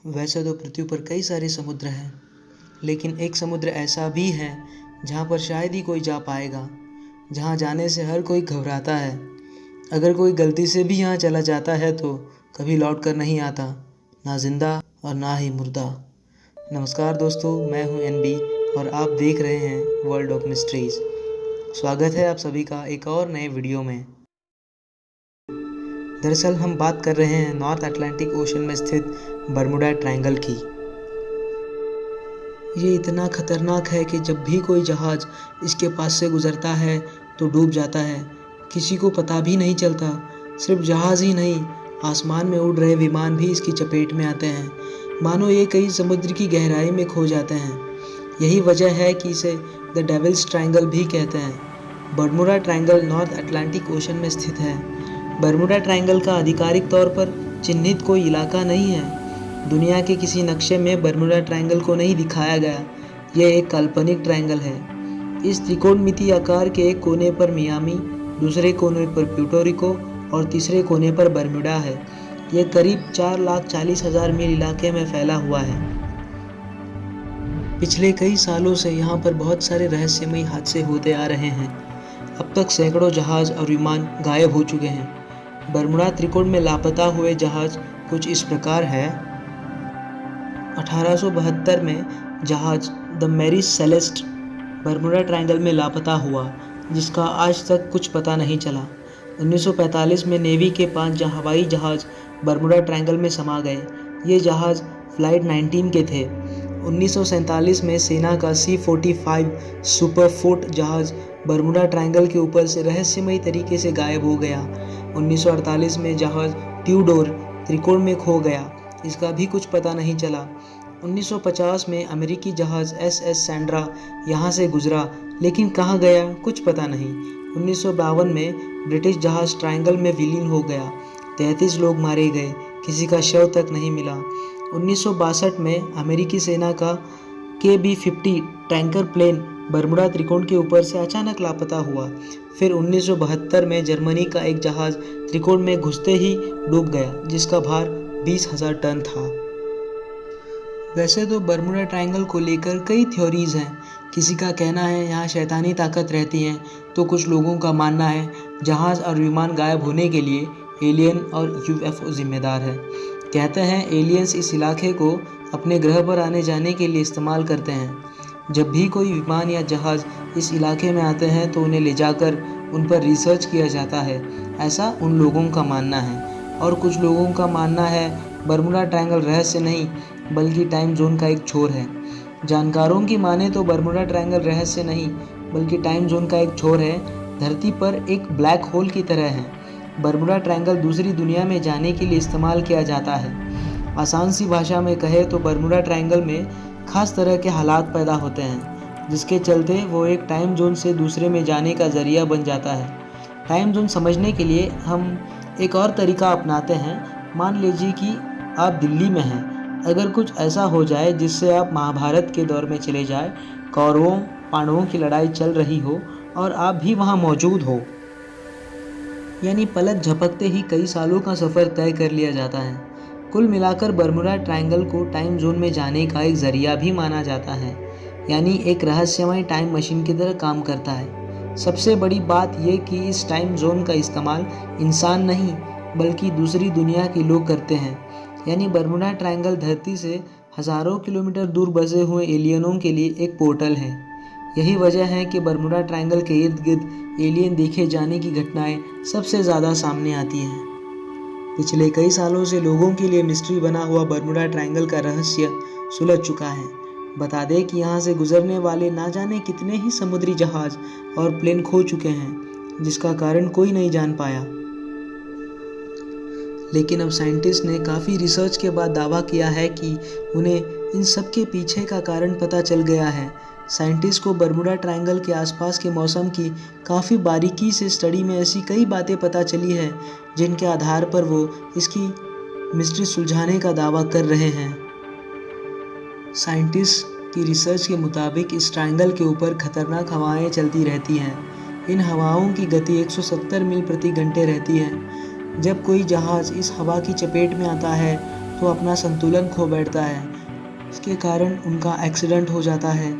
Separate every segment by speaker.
Speaker 1: वैसे तो पृथ्वी पर कई सारे समुद्र हैं, लेकिन एक समुद्र ऐसा भी है जहाँ पर शायद ही कोई जा पाएगा, जहाँ जाने से हर कोई घबराता है। अगर कोई गलती से भी यहाँ चला जाता है तो कभी लौट कर नहीं आता, ना जिंदा और ना ही मुर्दा। नमस्कार दोस्तों, मैं हूँ एनबी और आप देख रहे हैं वर्ल्ड ऑफ मिस्ट्रीज। स्वागत है आप सभी का एक और नए वीडियो में। दरअसल हम बात कर रहे हैं नॉर्थ अटलांटिक ओशन में स्थित बर्मुडा ट्रायंगल की। ये इतना खतरनाक है कि जब भी कोई जहाज़ इसके पास से गुजरता है तो डूब जाता है। किसी को पता भी नहीं चलता। सिर्फ जहाज़ ही नहीं, आसमान में उड़ रहे विमान भी इसकी चपेट में आते हैं, मानो ये कई समुद्र की गहराई में खो जाते हैं। यही वजह है कि इसे द डेविल्स ट्रायंगल भी कहते हैं। Bermuda triangle north Atlantic ocean में स्थित है। बर्मुडा ट्रायंगल का आधिकारिक तौर पर चिन्हित कोई इलाका नहीं है। दुनिया के किसी नक्शे में बर्मुडा ट्रायंगल को नहीं दिखाया गया। यह एक काल्पनिक ट्रायंगल है। इस त्रिकोणमितीय आकार के एक कोने पर मियामी, दूसरे कोने पर प्यूर्टो रिको और तीसरे कोने पर बर्मुडा है। यह करीब 4,40,000 मील इलाके में फैला हुआ है। पिछले कई सालों से यहाँ पर बहुत सारे रहस्यमयी हादसे होते आ रहे हैं। अब तक सैकड़ों जहाज और विमान गायब हो चुके हैं। बर्मुडा त्रिकोण में लापता हुए जहाज कुछ इस प्रकार है। 1872 में जहाज the Mary Celeste Bermuda Triangle में लापता हुआ, जिसका आज तक कुछ पता नहीं चला। 1945 में नेवी के 5 हवाई जहाज बर्मुडा ट्रायंगल में समा गए। ये जहाज फ्लाइट 19 के थे। 1947 में सेना का C-45 सुपरफोर्ट जहाज बर्मुडा ट्रायंगल के ऊपर से रहस्यमयी तरीके से गायब हो गया। 1948 में जहाज ट्यूडोर त्रिकोण में खो गया, इसका भी कुछ पता नहीं चला। 1950 में अमेरिकी जहाज SS सैंड्रा यहाँ से गुजरा, लेकिन कहाँ गया कुछ पता नहीं। 1952 में ब्रिटिश जहाज ट्रायंगल में विलीन हो गया। 33 लोग मारे गए, किसी का शव तक नहीं मिला। 1962 में अमेरिकी सेना का KB-50 टैंकर प्लेन बर्मुडा त्रिकोण के ऊपर से अचानक लापता हुआ। फिर 1972 में जर्मनी का एक जहाज त्रिकोण में घुसते ही डूब गया, जिसका भार 20,000 टन था। वैसे तो बर्मुडा ट्रायंगल को लेकर कई थ्योरीज हैं। किसी का कहना है यहाँ शैतानी ताकत रहती है, तो कुछ लोगों का मानना है जहाज और विमान गायब होने के लिए एलियन और UFO जिम्मेदार है। कहते हैं एलियंस इस इलाके को अपने ग्रह पर आने जाने के लिए इस्तेमाल करते हैं। जब भी कोई विमान या जहाज़ इस इलाके में आते हैं तो उन्हें ले जाकर उन पर रिसर्च किया जाता है, ऐसा उन लोगों का मानना है। और कुछ लोगों का मानना है बर्मुडा ट्रायंगल रहस्य नहीं बल्कि टाइम जोन का एक छोर है। जानकारों की माने तो बर्मुडा ट्रायंगल रहस्य नहीं बल्कि टाइम जोन का एक छोर है। धरती पर एक ब्लैक होल की तरह है। बर्मुडा ट्रायंगल दूसरी दुनिया में जाने के लिए इस्तेमाल किया जाता है। आसान सी भाषा में कहे तो बर्मुडा ट्रायंगल में खास तरह के हालात पैदा होते हैं, जिसके चलते वो एक टाइम जोन से दूसरे में जाने का जरिया बन जाता है। टाइम जोन समझने के लिए हम एक और तरीका अपनाते हैं। मान लीजिए कि आप दिल्ली में हैं। अगर कुछ ऐसा हो जाए जिससे आप महाभारत के दौर में चले जाए, कौरवों पांडवों की लड़ाई चल रही हो और आप भी वहाँ मौजूद हो, यानी पलक झपकते ही कई सालों का सफ़र तय कर लिया जाता है। कुल मिलाकर बर्मुडा ट्रायंगल को टाइम जोन में जाने का एक ज़रिया भी माना जाता है, यानी एक रहस्यमय टाइम मशीन की तरह काम करता है। सबसे बड़ी बात यह कि इस टाइम जोन का इस्तेमाल इंसान नहीं बल्कि दूसरी दुनिया के लोग करते हैं। यानी बर्मुडा ट्रायंगल धरती से हज़ारों किलोमीटर दूर बसे हुए एलियनों के लिए एक पोर्टल है। यही वजह है कि बर्मुडा ट्रायंगल के इर्द गिर्द एलियन देखे जाने की घटनाएं सबसे ज़्यादा सामने आती हैं। पिछले कई सालों से लोगों के लिए मिस्ट्री बना हुआ बर्मुडा ट्रायंगल का रहस्य सुलझ चुका है। बता दें कि यहाँ से गुजरने वाले ना जाने कितने ही समुद्री जहाज और प्लेन खो चुके हैं, जिसका कारण कोई नहीं जान पाया। लेकिन अब साइंटिस्ट ने काफ़ी रिसर्च के बाद दावा किया है कि उन्हें इन सब के पीछे का कारण पता चल गया है। साइंटिस्ट को बर्मुडा ट्रायंगल के आसपास के मौसम की काफ़ी बारीकी से स्टडी में ऐसी कई बातें पता चली है जिनके आधार पर वो इसकी मिस्ट्री सुलझाने का दावा कर रहे हैं। साइंटिस्ट की रिसर्च के मुताबिक इस ट्रायंगल के ऊपर खतरनाक हवाएं चलती रहती हैं। इन हवाओं की गति 170 मील प्रति घंटे रहती है। जब कोई जहाज़ इस हवा की चपेट में आता है तो अपना संतुलन खो बैठता है। इसके कारण उनका एक्सीडेंट हो जाता है।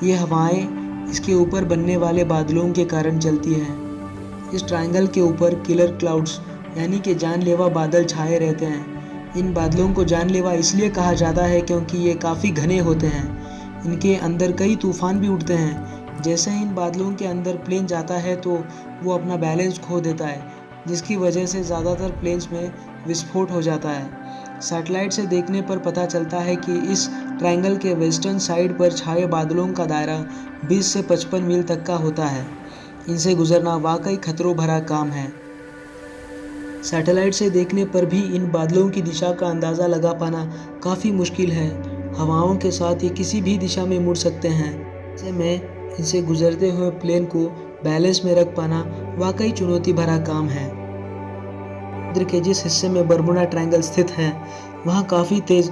Speaker 1: ये हवाएं इसके ऊपर बनने वाले बादलों के कारण चलती हैं। इस ट्रायंगल के ऊपर किलर क्लाउड्स यानी कि जानलेवा बादल छाए रहते हैं। इन बादलों को जानलेवा इसलिए कहा जाता है क्योंकि ये काफ़ी घने होते हैं। इनके अंदर कई तूफान भी उठते हैं। जैसे इन बादलों के अंदर प्लेन जाता है तो वो अपना बैलेंस खो देता है, जिसकी वजह से ज़्यादातर प्लेन्स में विस्फोट हो जाता है। सैटेलाइट से देखने पर पता चलता है कि इस ट्रायंगल के वेस्टर्न साइड पर छाए बादलों का दायरा 20 से 55 मील तक का होता है। इनसे गुजरना वाकई खतरों भरा काम है। सैटेलाइट से देखने पर भी इन बादलों की दिशा का अंदाज़ा लगा पाना काफ़ी मुश्किल है। हवाओं के साथ ये किसी भी दिशा में मुड़ सकते हैं। ऐसे में इनसे गुजरते हुए प्लेन को बैलेंस में रख पाना वाकई चुनौती भरा काम है। समुद्र के जिस हिस्से में बरमूडा ट्रायंगल स्थित है वहाँ काफ़ी तेज़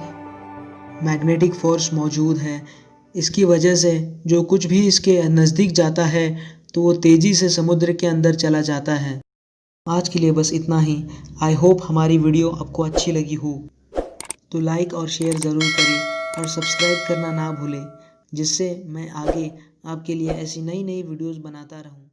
Speaker 1: मैग्नेटिक फोर्स मौजूद है। इसकी वजह से जो कुछ भी इसके नज़दीक जाता है तो वो तेज़ी से समुद्र के अंदर चला जाता है। आज के लिए बस इतना ही। आई होप हमारी वीडियो आपको अच्छी लगी हो, तो लाइक और शेयर ज़रूर करें और सब्सक्राइब करना ना भूलें, जिससे मैं आगे आपके लिए ऐसी नई नई वीडियोस बनाता रहूं।